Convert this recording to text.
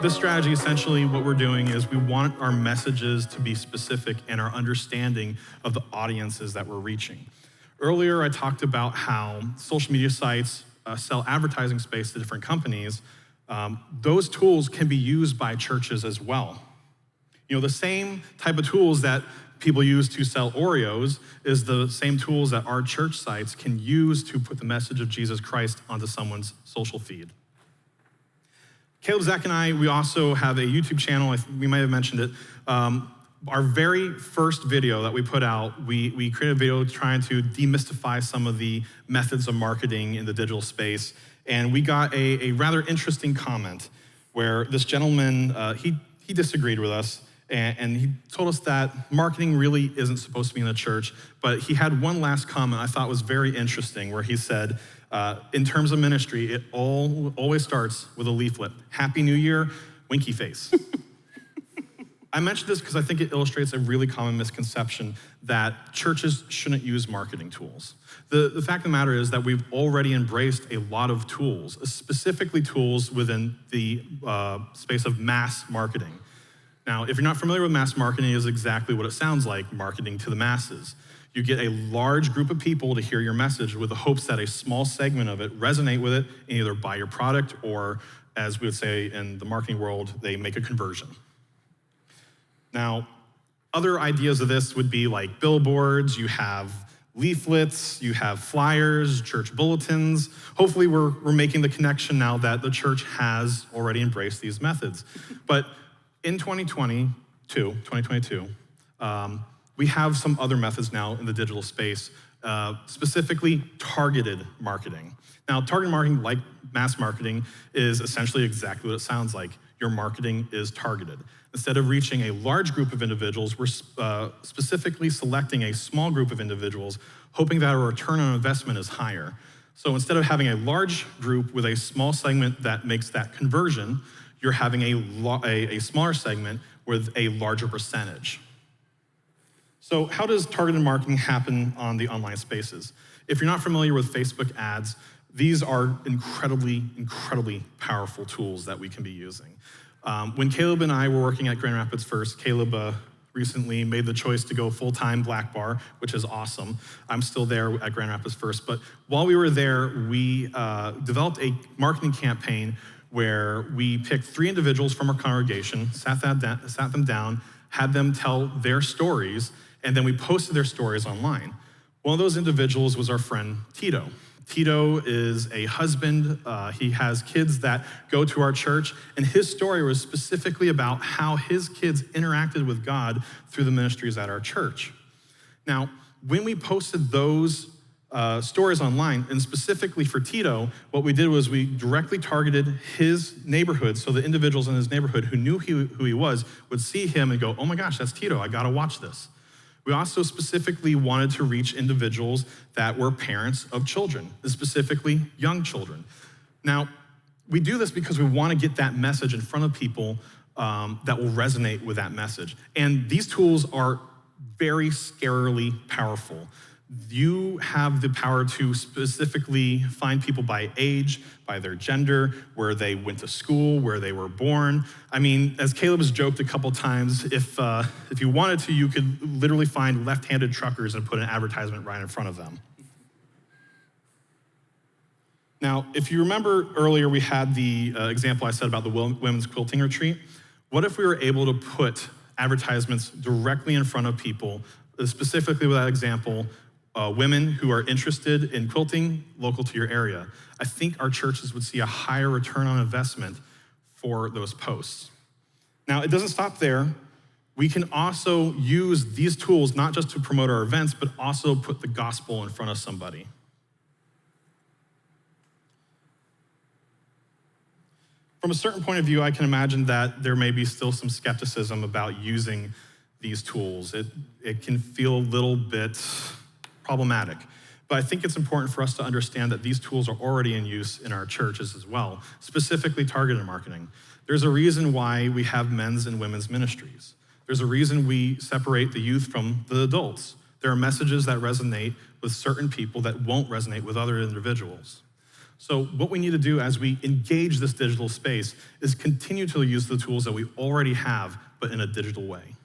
this strategy, essentially what we're doing is we want our messages to be specific and our understanding of the audiences that we're reaching. Earlier, I talked about how social media sites sell advertising space to different companies. Those tools can be used by churches as well. You know, the same type of tools that people use to sell Oreos is the same tools that our church sites can use to put the message of Jesus Christ onto someone's social feed. Caleb, Zach, and I, we also have a YouTube channel. We might have mentioned it. Our very first video that we put out, we created a video trying to demystify some of the methods of marketing in the digital space. And we got a rather interesting comment where this gentleman, he disagreed with us. And he told us that marketing really isn't supposed to be in the church, but he had one last comment I thought was very interesting where he said, in terms of ministry, it always starts with a leaflet. Happy New Year, winky face. I mentioned this because I think it illustrates a really common misconception that churches shouldn't use marketing tools. The fact of the matter is that we've already embraced a lot of tools, specifically tools within the space of mass marketing. Now, if you're not familiar with mass marketing, it is exactly what it sounds like, marketing to the masses. You get a large group of people to hear your message with the hopes that a small segment of it resonate with it and either buy your product or, as we would say in the marketing world, they make a conversion. Now, other ideas of this would be like billboards, you have leaflets, you have flyers, church bulletins. Hopefully we're making the connection now that the church has already embraced these methods. But in 2022, we have some other methods now in the digital space, specifically targeted marketing. Now, targeted marketing, like mass marketing, is essentially exactly what it sounds like. Your marketing is targeted. Instead of reaching a large group of individuals, we're specifically selecting a small group of individuals, hoping that our return on investment is higher. So instead of having a large group with a small segment that makes that conversion, you're having a smaller segment with a larger percentage. So how does targeted marketing happen on the online spaces? If you're not familiar with Facebook ads, these are incredibly, incredibly powerful tools that we can be using. When Caleb and I were working at Grand Rapids First, Caleb recently made the choice to go full-time Blackbar, which is awesome. I'm still there at Grand Rapids First, but while we were there, we developed a marketing campaign where we picked 3 individuals from our congregation, sat them down, had them tell their stories, and then we posted their stories online. One of those individuals was our friend Tito. Tito is a husband. He has kids that go to our church, and his story was specifically about how his kids interacted with God through the ministries at our church. Now, when we posted those stories online, and specifically for Tito, what we did was we directly targeted his neighborhood, so the individuals in his neighborhood who knew who he was would see him and go, oh my gosh, that's Tito, I gotta watch this. We also specifically wanted to reach individuals that were parents of children, specifically young children. Now, we do this because we wanna get that message in front of people that will resonate with that message. And these tools are very scarily powerful. You have the power to specifically find people by age, by their gender, where they went to school, where they were born. I mean, as Caleb has joked a couple times, if you wanted to, you could literally find left-handed truckers and put an advertisement right in front of them. Now, if you remember earlier, we had the example I said about the women's quilting retreat. What if we were able to put advertisements directly in front of people, specifically with that example, women who are interested in quilting local to your area? I think our churches would see a higher return on investment for those posts. Now, it doesn't stop there. We can also use these tools not just to promote our events, but also put the gospel in front of somebody. From a certain point of view, I can imagine that there may be still some skepticism about using these tools. It can feel a little bit problematic. But I think it's important for us to understand that these tools are already in use in our churches as well, specifically targeted marketing. There's a reason why we have men's and women's ministries. There's a reason we separate the youth from the adults. There are messages that resonate with certain people that won't resonate with other individuals. So what we need to do as we engage this digital space is continue to use the tools that we already have, but in a digital way.